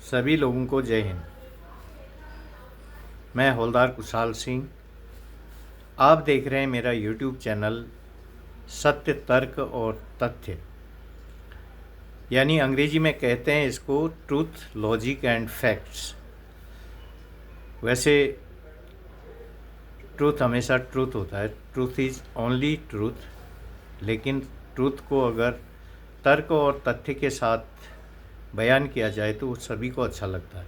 सभी लोगों को जय हिंद। मैं हवलदार कुशाल सिंह। आप देख रहे हैं मेरा यूट्यूब चैनल सत्य तर्क और तथ्य, यानी अंग्रेजी में कहते हैं इसको ट्रूथ लॉजिक एंड फैक्ट्स। वैसे ट्रूथ हमेशा ट्रूथ होता है, ट्रूथ इज़ ओनली ट्रूथ। लेकिन ट्रूथ को अगर तर्क और तथ्य के साथ बयान किया जाए तो वो सभी को अच्छा लगता है।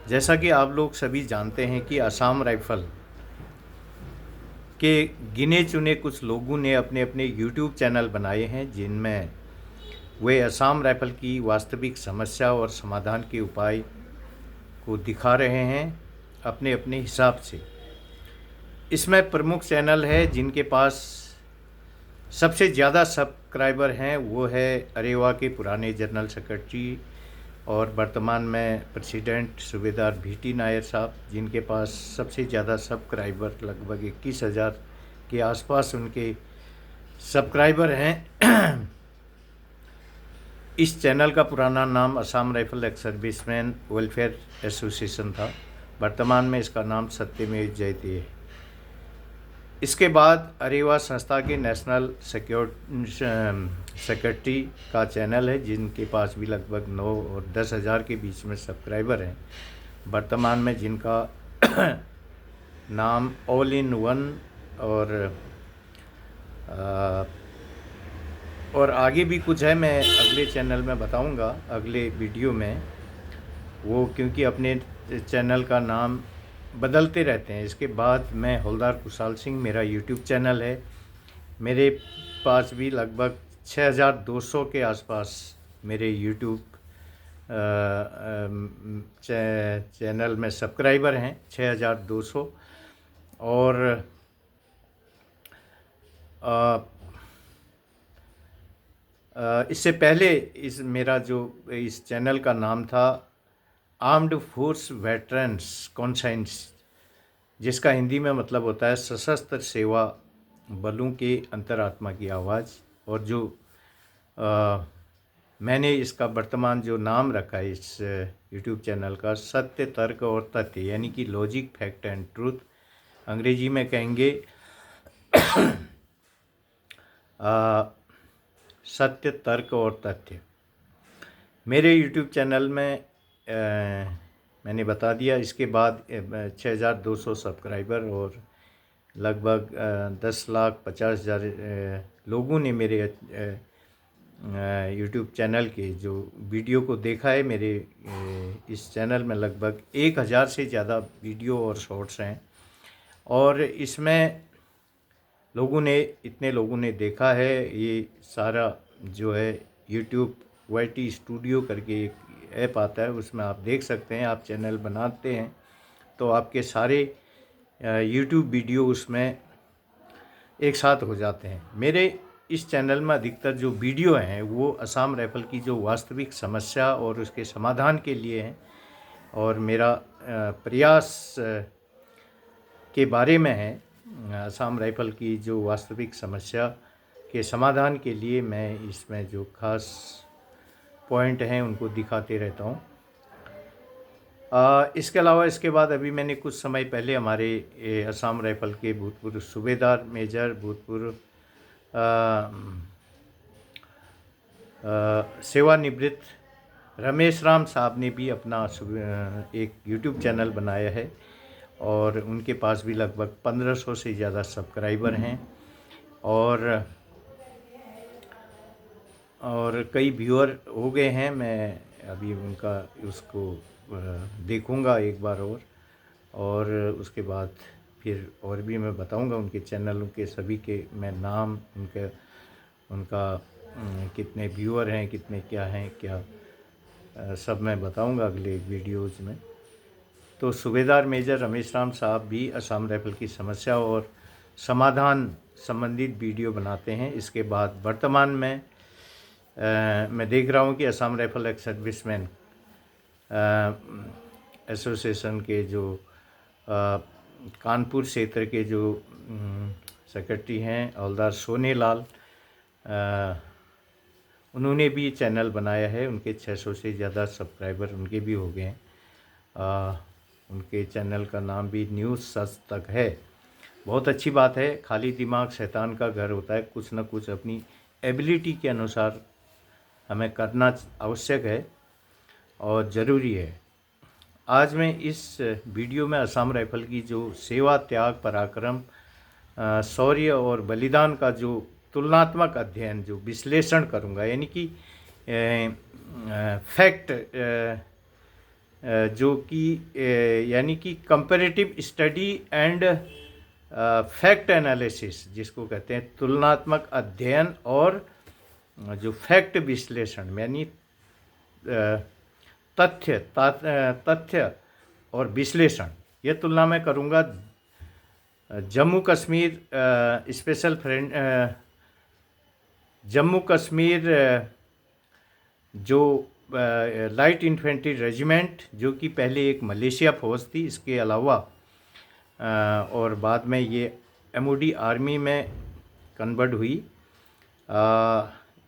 जैसा कि आप लोग सभी जानते हैं कि असम राइफल के गिने चुने कुछ लोगों ने अपने अपने यूट्यूब चैनल बनाए हैं, जिनमें वे असम राइफल की वास्तविक समस्या और समाधान के उपाय को दिखा रहे हैं अपने अपने हिसाब से। इसमें प्रमुख चैनल है जिनके पास सबसे ज़्यादा सब्सक्राइबर हैं, वो है अरेवा के पुराने जनरल सेक्रेटरी और वर्तमान में प्रेसिडेंट सूबेदार भीटी नायर साहब, जिनके पास सबसे ज़्यादा सब्सक्राइबर लगभग 21,000 के आसपास उनके सब्सक्राइबर हैं। इस चैनल का पुराना नाम Assam rifle ex serviceman welfare association था। वर्तमान में इसका नाम सत्यमेव जयते है। इसके बाद अरेवा संस्था के नेशनल सेक्रेटरी का चैनल है, जिनके पास भी लगभग 9 और 10,000 के बीच में सब्सक्राइबर हैं, वर्तमान में जिनका नाम ऑल इन वन और आगे भी कुछ है, मैं अगले चैनल में बताऊंगा, अगले वीडियो में वो, क्योंकि अपने चैनल का नाम बदलते रहते हैं। इसके बाद मैं हवलदार कुशाल सिंह, मेरा यूट्यूब चैनल है। मेरे पास भी लगभग 6,200 के आसपास मेरे यूट्यूब चैनल में सब्सक्राइबर हैं, 6,200। और इससे पहले इस चैनल का नाम था आर्म्ड फोर्स वेटरन्स कॉन्साइंस, जिसका हिंदी में मतलब होता है सशस्त्र सेवा बलों के अंतरात्मा की आवाज़। और जो मैंने इसका वर्तमान जो नाम रखा है इस यूट्यूब चैनल का, सत्य तर्क और तथ्य, यानी कि लॉजिक फैक्ट एंड ट्रूथ, अंग्रेजी में कहेंगे सत्य तर्क और तथ्य। मेरे यूट्यूब चैनल में मैंने बता दिया। इसके बाद 6,200 सब्सक्राइबर और लगभग 10,50,000 लोगों ने मेरे यूट्यूब चैनल के जो वीडियो को देखा है। मेरे इस चैनल में लगभग 1,000 से ज़्यादा वीडियो और शॉर्ट्स हैं, और इसमें इतने लोगों ने देखा है। ये सारा जो है यूट्यूब वाईटी स्टूडियो करके एक ऐप आता है, उसमें आप देख सकते हैं। आप चैनल बनाते हैं तो आपके सारे यूट्यूब वीडियो उसमें एक साथ हो जाते हैं। मेरे इस चैनल में अधिकतर जो वीडियो हैं वो असम राइफल की जो वास्तविक समस्या और उसके समाधान के लिए हैं, और मेरा प्रयास के बारे में है। असम राइफल की जो वास्तविक समस्या के समाधान के लिए मैं इसमें जो खास पॉइंट हैं उनको दिखाते रहता हूँ। इसके अलावा इसके बाद अभी मैंने कुछ समय पहले हमारे असम राइफल के भूतपूर्व सूबेदार मेजर, भूतपूर्व सेवानिवृत्त रमेश राम साहब ने भी अपना एक यूट्यूब चैनल बनाया है, और उनके पास भी लगभग 1,500 से ज़्यादा सब्सक्राइबर हैं, और कई व्यूअर हो गए हैं। मैं अभी उनका उसको देखूंगा एक बार, और उसके बाद फिर और भी मैं बताऊंगा उनके चैनलों के सभी के मैं नाम, उनका कितने व्यूअर हैं, कितने क्या हैं, क्या सब मैं बताऊंगा अगले वीडियोज़ में। तो सूबेदार मेजर रमेश राम साहब भी असम राइफल की समस्या और समाधान संबंधित वीडियो बनाते हैं। इसके बाद वर्तमान में मैं देख रहा हूँ कि Assam rifle ex serviceman association के जो कानपुर क्षेत्र के जो सेक्रेटरी हैं हवलदार सोने लाल, उन्होंने भी चैनल बनाया है, उनके 600 से ज़्यादा सब्सक्राइबर उनके भी हो गए हैं। उनके चैनल का नाम भी न्यूज़ सच तक है। बहुत अच्छी बात है, खाली दिमाग शैतान का घर होता है। कुछ ना कुछ अपनी एबिलिटी के अनुसार हमें करना आवश्यक है और ज़रूरी है। आज मैं इस वीडियो में असम राइफल की जो सेवा, त्याग, पराक्रम, शौर्य और बलिदान का जो तुलनात्मक अध्ययन, जो विश्लेषण करूंगा, यानी कि फैक्ट, जो कि यानी कि comparative study and fact analysis जिसको कहते हैं, तुलनात्मक अध्ययन और जो फैक्ट विश्लेषण, यानी तथ्य और विश्लेषण, ये तुलना मैं करूँगा जम्मू कश्मीर स्पेशल फ्रंट, जम्मू कश्मीर जो लाइट इन्फेंट्री रेजिमेंट, जो कि पहले एक मलेशिया फ़ौज थी, इसके अलावा और बाद में ये MOD आर्मी में कन्वर्ट हुई।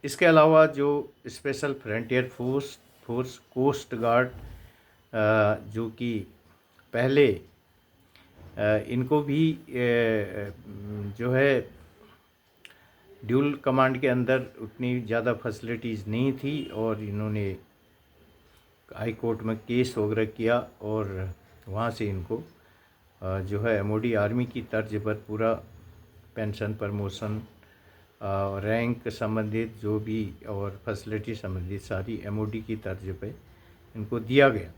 इसके अलावा जो special frontier force, coast guard, जो कि पहले इनको भी जो है ड्यूल कमांड के अंदर उतनी ज़्यादा फैसिलिटीज़ नहीं थी, और इन्होंने हाई कोर्ट में केस वगैरह किया और वहाँ से इनको जो है MOD आर्मी की तर्ज पर पूरा पेंशन, प्रमोशन, रैंक संबंधित जो भी और फैसिलिटी संबंधित सारी MOD की तर्ज पे इनको दिया गया।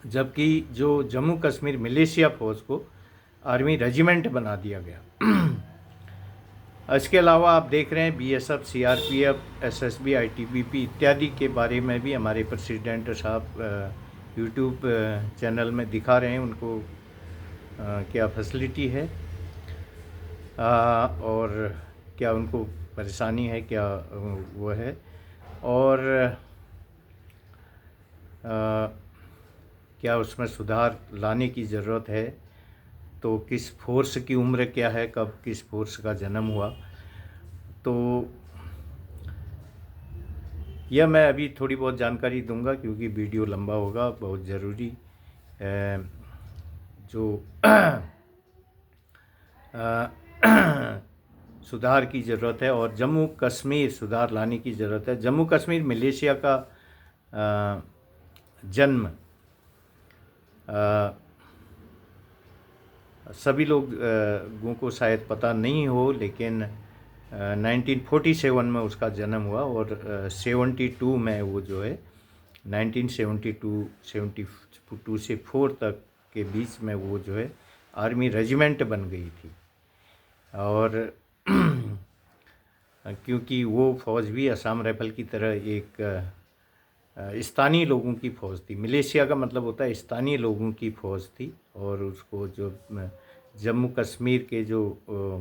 जबकि जो जम्मू कश्मीर मिलिशिया फ़ौज को आर्मी रेजिमेंट बना दिया गया। इसके अलावा आप देख रहे हैं BSF, CRPF, SSB, ITBP इत्यादि के बारे में भी हमारे प्रेसिडेंट साहब यूट्यूब चैनल में दिखा रहे हैं उनको क्या फैसिलिटी है और क्या उनको परेशानी है, क्या वो है, और क्या उसमें सुधार लाने की ज़रूरत है। तो किस फोर्स की उम्र क्या है, कब किस फोर्स का जन्म हुआ, तो यह मैं अभी थोड़ी बहुत जानकारी दूंगा क्योंकि वीडियो लंबा होगा। बहुत ज़रूरी जो सुधार की ज़रूरत है और जम्मू कश्मीर सुधार लाने की ज़रूरत है। जम्मू कश्मीर मिलिशिया का जन्म सभी लोगों को शायद पता नहीं हो, लेकिन 1947 में उसका जन्म हुआ और 72 में वो जो है 1972 से 4 तक के बीच में वो जो है आर्मी रेजिमेंट बन गई थी। और क्योंकि वो फ़ौज भी असम राइफल की तरह एक स्थानीय लोगों की फ़ौज थी। मलेशिया का मतलब होता है स्थानीय लोगों की फ़ौज थी, और उसको जो जम्मू कश्मीर के जो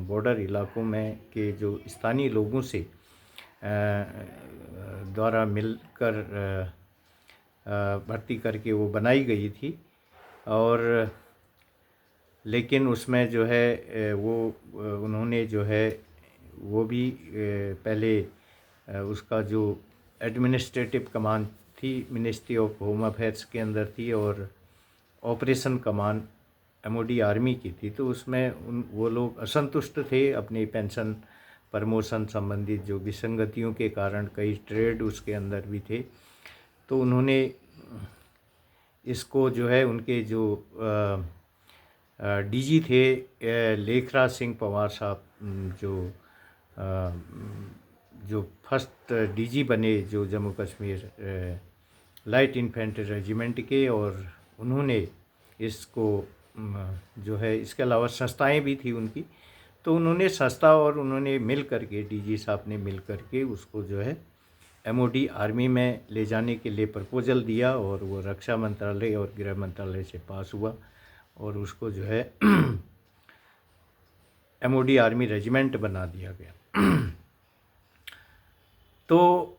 बॉर्डर इलाकों में के जो स्थानीय लोगों से द्वारा मिलकर भर्ती करके वो बनाई गई थी। और लेकिन उसमें जो है वो उन्होंने जो है वो भी पहले उसका जो एडमिनिस्ट्रेटिव कमान थी मिनिस्ट्री ऑफ होम अफेयर्स के अंदर थी, और ऑपरेशन कमान MOD आर्मी की थी। तो उसमें वो लोग असंतुष्ट थे अपनी पेंशन, प्रमोशन संबंधित जो विसंगतियों के कारण, कई ट्रेड उसके अंदर भी थे। तो उन्होंने इसको जो है उनके जो DG थे लेखराज सिंह पंवार साहब, जो फर्स्ट DG बने जो Jammu Kashmir light infantry regiment के, और उन्होंने इसको जो है, इसके अलावा संस्थाएं भी थी उनकी, तो उन्होंने संस्था और उन्होंने मिल करके, DG साहब ने मिल करके उसको जो है MOD आर्मी में ले जाने के लिए प्रपोजल दिया, और वो रक्षा मंत्रालय और गृह मंत्रालय से पास हुआ, और उसको जो है MOD आर्मी रेजिमेंट बना दिया गया। तो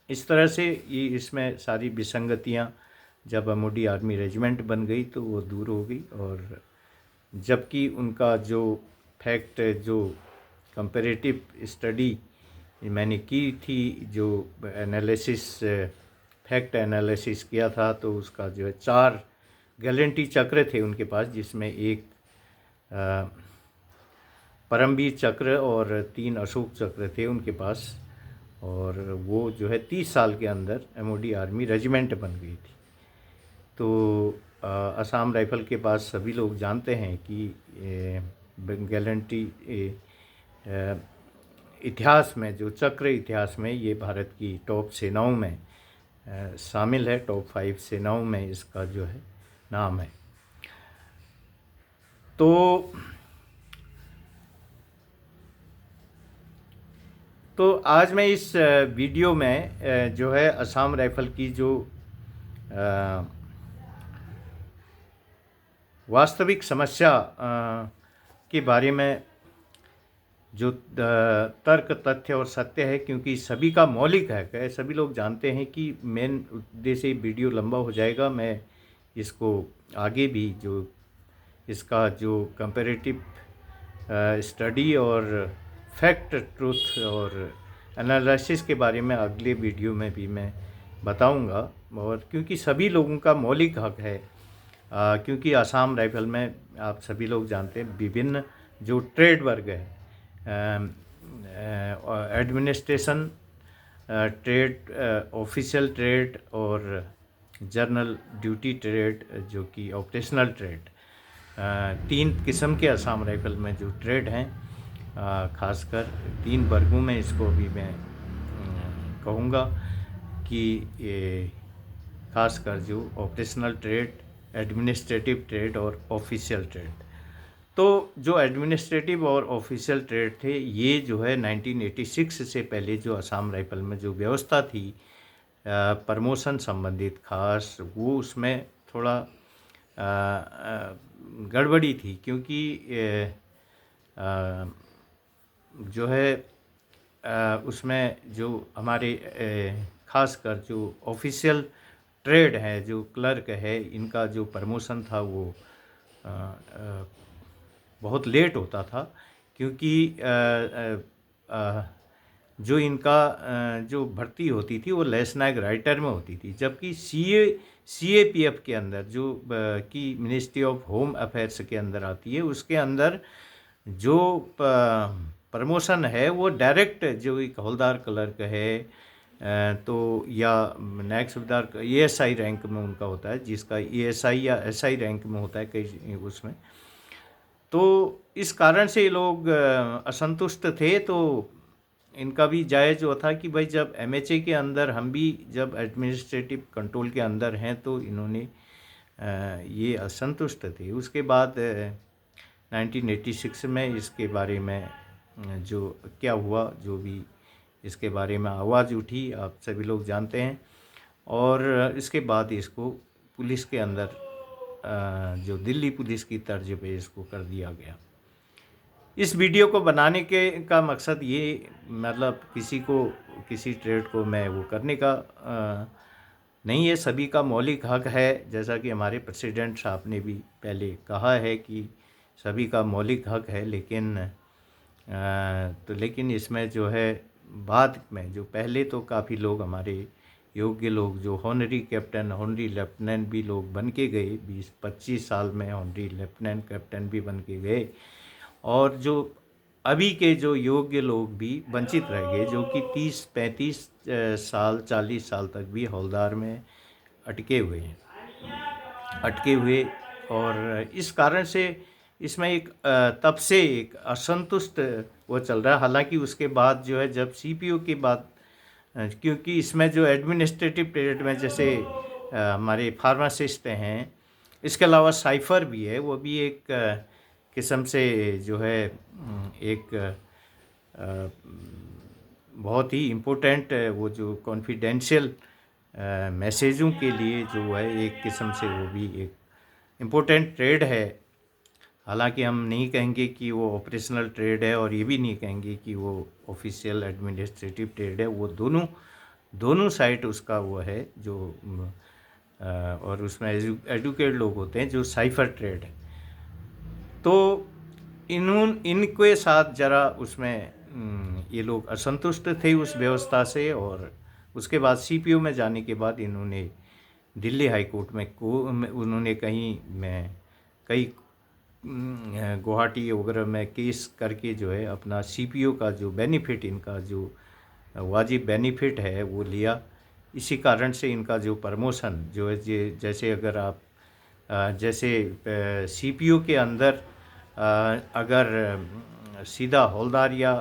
इस तरह से ये इसमें सारी विसंगतियां जब MOD आर्मी रेजिमेंट बन गई तो वो दूर हो गई, और जबकि उनका जो फैक्ट, जो कंपैरेटिव स्टडी मैंने की थी, जो एनालिसिस, फैक्ट एनालिसिस किया था, तो उसका जो है 4 गैलेंट्री चक्र थे उनके पास, जिसमें एक परमवीर चक्र और 3 अशोक चक्र थे उनके पास। और वो जो है 30 साल के अंदर एमओडी आर्मी रेजिमेंट बन गई थी। तो असम राइफल के पास सभी लोग जानते हैं कि गैलेंट्री इतिहास में, जो चक्र इतिहास में, ये भारत की टॉप सेनाओं में शामिल है, टॉप 5 सेनाओं में इसका जो है नाम है। तो आज मैं इस वीडियो में जो है असम राइफल की जो वास्तविक समस्या के बारे में, जो तर्क, तथ्य और सत्य है, क्योंकि सभी का मौलिक हक है। सभी लोग जानते हैं कि मेन उद्देश्य वीडियो लंबा हो जाएगा, मैं इसको आगे भी जो इसका जो कंपैरेटिव स्टडी और फैक्ट, ट्रुथ और एनालिसिस के बारे में अगले वीडियो में भी मैं बताऊंगा। और क्योंकि सभी लोगों का मौलिक हक है, क्योंकि असम राइफल में आप सभी लोग जानते हैं विभिन्न जो ट्रेड वर्ग है, एडमिनिस्ट्रेशन ट्रेड, ऑफिशियल ट्रेड और जर्नल ड्यूटी ट्रेड, जो कि ऑपरेशनल ट्रेड, 3 किस्म के असम राइफल में जो ट्रेड हैं, खासकर 3 वर्गों में इसको भी मैं कहूँगा कि ये खासकर जो ऑपरेशनल ट्रेड, एडमिनिस्ट्रेटिव ट्रेड और ऑफिशियल ट्रेड। तो जो एडमिनिस्ट्रेटिव और ऑफिशियल ट्रेड थे, ये जो है 1986 से पहले जो असम राइफल में जो व्यवस्था थी प्रमोशन संबंधित खास, वो उसमें थोड़ा गड़बड़ी थी, क्योंकि जो है उसमें जो हमारे खासकर जो ऑफिशियल ट्रेड है, जो क्लर्क है, इनका जो प्रमोशन था वो बहुत लेट होता था, क्योंकि जो इनका जो भर्ती होती थी वो लेफ्टिनेंट राइटर में होती थी, जबकि सीएपीएफ के अंदर जो की मिनिस्ट्री ऑफ होम अफेयर्स के अंदर आती है, उसके अंदर जो प्रमोशन है वो डायरेक्ट, जो एक हवलदार क्लर्क है तो या नेक्स्ट सूबेदार एएसआई रैंक में उनका होता है, जिसका एएसआई या एसआई रैंक में होता है कई उसमें। तो इस कारण से ये लोग असंतुष्ट थे। तो इनका भी जायज़ वो था कि भाई जब एमएचए के अंदर हम भी जब एडमिनिस्ट्रेटिव कंट्रोल के अंदर हैं, तो इन्होंने ये असंतुष्ट थे। उसके बाद 1986 में इसके बारे में जो क्या हुआ, जो भी इसके बारे में आवाज़ उठी, आप सभी लोग जानते हैं। और इसके बाद इसको पुलिस के अंदर जो दिल्ली पुलिस की तर्ज पे इसको कर दिया गया। इस वीडियो को बनाने का मकसद ये, मतलब किसी को, किसी ट्रेड को मैं वो करने का नहीं है, सभी का मौलिक हक है। जैसा कि हमारे प्रेसिडेंट साहब ने भी पहले कहा है कि सभी का मौलिक हक है, लेकिन इसमें जो है बाद में जो पहले तो काफ़ी लोग हमारे योग्य लोग जो हॉनरी कैप्टन, हॉनरी लेफ्टिनेंट भी लोग बन के गए, 20-25 साल में हॉनरी लेफ्टिनेंट कैप्टन भी बन के गए, और जो अभी के जो योग्य लोग भी वंचित रह गए, जो कि 30-35 साल, 40 साल तक भी हवलदार में अटके हुए। और इस कारण से इसमें एक तब से एक असंतुष्ट वो चल रहा है। हालांकि उसके बाद जो है जब सीपीओ के बाद, क्योंकि इसमें जो एडमिनिस्ट्रेटिव ट्रेड में जैसे हमारे फार्मासिस्ट हैं, इसके अलावा साइफर भी है, वो भी एक किस्म से जो है एक बहुत ही इम्पोर्टेंट, वो जो कॉन्फिडेंशियल मैसेजों के लिए जो है एक किस्म से वो भी एक इम्पोर्टेंट ट्रेड है। हालांकि हम नहीं कहेंगे कि वो ऑपरेशनल ट्रेड है, और ये भी नहीं कहेंगे कि वो ऑफिशियल एडमिनिस्ट्रेटिव ट्रेड है। वो दोनों साइड उसका वो है जो और उसमें एजुकेटेड लोग होते हैं जो साइफर ट्रेड है। तो इनके साथ ज़रा उसमें ये लोग असंतुष्ट थे उस व्यवस्था से, और उसके बाद सीपीओ में जाने के बाद इन्होंने दिल्ली हाई कोर्ट में उन्होंने कई गुवाहाटी वगैरह में केस करके जो है अपना सीपीओ का जो बेनिफिट, इनका जो वाजिब बेनिफिट है वो लिया। इसी कारण से इनका जो प्रमोशन जो है, जैसे अगर आप जैसे सीपीओ के अंदर अगर सीधा हवलदार या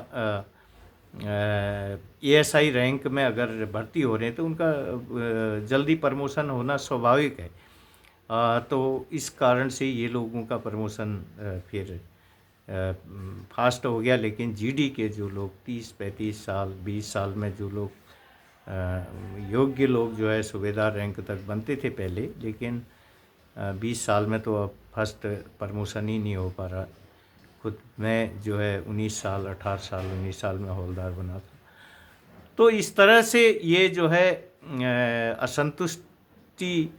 एएसआई रैंक में अगर भर्ती हो रहे हैं तो उनका जल्दी प्रमोशन होना स्वाभाविक है। तो इस कारण से ये लोगों का प्रमोशन फिर फास्ट हो गया। लेकिन जीडी के जो लोग 30-35 साल 20 साल में जो लोग योग्य लोग जो है सूबेदार रैंक तक बनते थे पहले, लेकिन 20 साल में तो अब फर्स्ट प्रमोशन ही नहीं हो पा रहा। खुद मैं जो है 19 साल 18 साल 19 साल में हवलदार बना था। तो इस तरह से ये जो है असंतुष्टि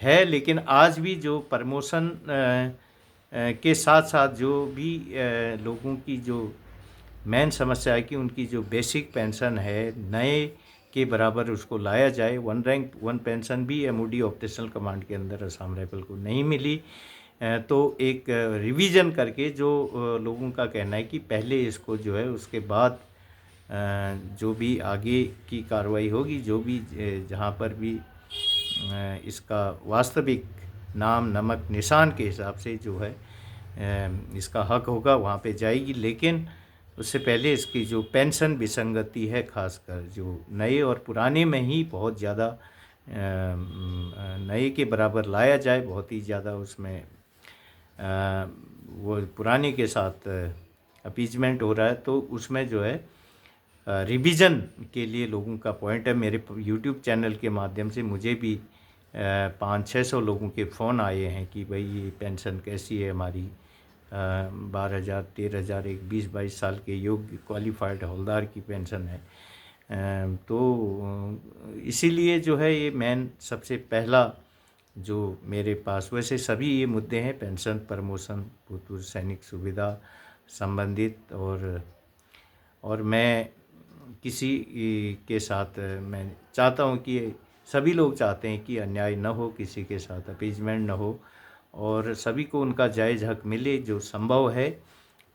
है। लेकिन आज भी जो प्रमोशन के साथ साथ जो भी लोगों की जो मेन समस्या है कि उनकी जो बेसिक पेंशन है नए के बराबर उसको लाया जाए। 1 रैंक 1 पेंशन भी एमओडी ऑपरेशनल कमांड के अंदर असम राइफल को नहीं मिली। तो एक रिवीजन करके जो लोगों का कहना है कि पहले इसको जो है उसके बाद जो भी आगे की कार्रवाई होगी, जो भी जहाँ पर भी इसका वास्तविक नाम नमक निशान के हिसाब से जो है इसका हक होगा वहाँ पे जाएगी। लेकिन उससे पहले इसकी जो पेंशन विसंगति है, खासकर जो नए और पुराने में ही बहुत ज़्यादा नए के बराबर लाया जाए, बहुत ही ज़्यादा उसमें वो पुराने के साथ अपीजमेंट हो रहा है। तो उसमें जो है रिवीजन के लिए लोगों का पॉइंट है। मेरे यूट्यूब चैनल के माध्यम से मुझे भी 500-600 लोगों के फ़ोन आए हैं कि भाई ये पेंशन कैसी है हमारी, 12,000 13,000 एक 20-22 साल के योग्य क्वालिफाइड हवलदार की पेंशन है। तो इसीलिए जो है ये मेन सबसे पहला जो मेरे पास, वैसे सभी ये मुद्दे हैं पेंशन, प्रमोशन, भूतपूर्व सैनिक सुविधा संबंधित, और मैं किसी के साथ मैं चाहता हूँ कि सभी लोग चाहते हैं कि अन्याय न हो, किसी के साथ अपीजमेंट न हो और सभी को उनका जायज़ हक मिले जो संभव है।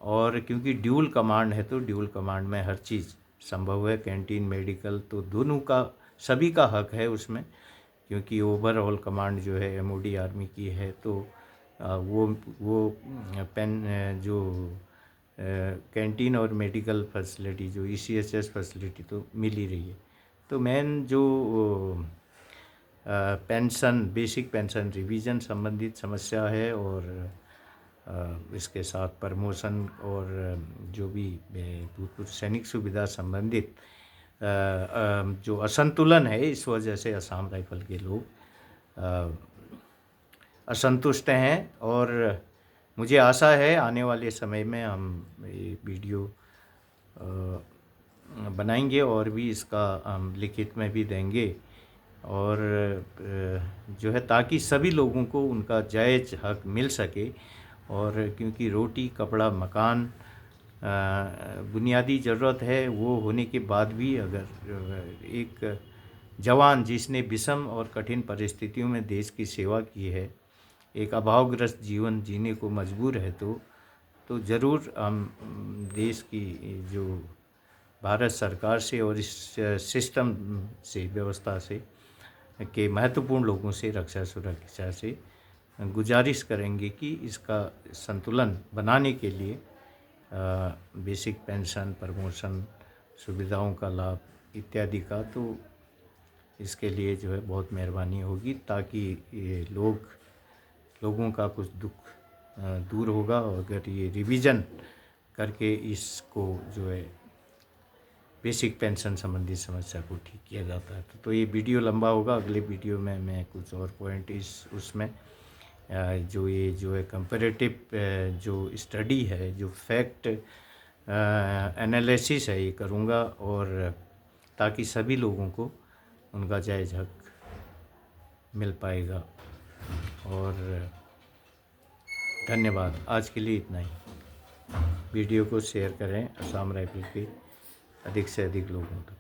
और क्योंकि ड्यूल कमांड है तो ड्यूल कमांड में हर चीज़ संभव है, कैंटीन मेडिकल तो दोनों का सभी का हक है उसमें, क्योंकि ओवरऑल कमांड जो है एमओडी आर्मी की है। तो वो जो कैंटीन और मेडिकल फैसिलिटी जो ईसीएचएस फैसिलिटी तो मिल ही रही है। तो मेन जो पेंशन, बेसिक पेंशन रिवीजन संबंधित समस्या है, और इसके साथ प्रमोशन और जो भी भूतपूर्व सैनिक सुविधा संबंधित जो असंतुलन है, इस वजह से असम राइफल के लोग असंतुष्ट हैं। और मुझे आशा है आने वाले समय में हम ये वीडियो बनाएंगे और भी इसका हम लिखित में भी देंगे, और जो है ताकि सभी लोगों को उनका जायज़ हक मिल सके। और क्योंकि रोटी कपड़ा मकान बुनियादी ज़रूरत है, वो होने के बाद भी अगर एक जवान जिसने विषम और कठिन परिस्थितियों में देश की सेवा की है, एक अभावग्रस्त जीवन जीने को मजबूर है, तो ज़रूर हम देश की जो भारत सरकार से और इस सिस्टम से, व्यवस्था से के महत्वपूर्ण लोगों से, रक्षा सुरक्षा से गुजारिश करेंगे कि इसका संतुलन बनाने के लिए बेसिक पेंशन, प्रमोशन, सुविधाओं का लाभ इत्यादि का, तो इसके लिए जो है बहुत मेहरबानी होगी, ताकि ये लोगों का कुछ दुख दूर होगा। और अगर ये रिवीजन करके इसको जो है बेसिक पेंशन संबंधी समस्या को ठीक किया जाता है तो ये वीडियो लंबा होगा। अगले वीडियो में मैं कुछ और पॉइंट उसमें जो है कंपैरेटिव जो स्टडी है, जो फैक्ट एनालिसिस है, ये करूँगा, और ताकि सभी लोगों को उनका जायज़ हक मिल पाएगा। और धन्यवाद, आज के लिए इतना ही। वीडियो को शेयर करें आसाम राइफल के अधिक से अधिक लोगों तक।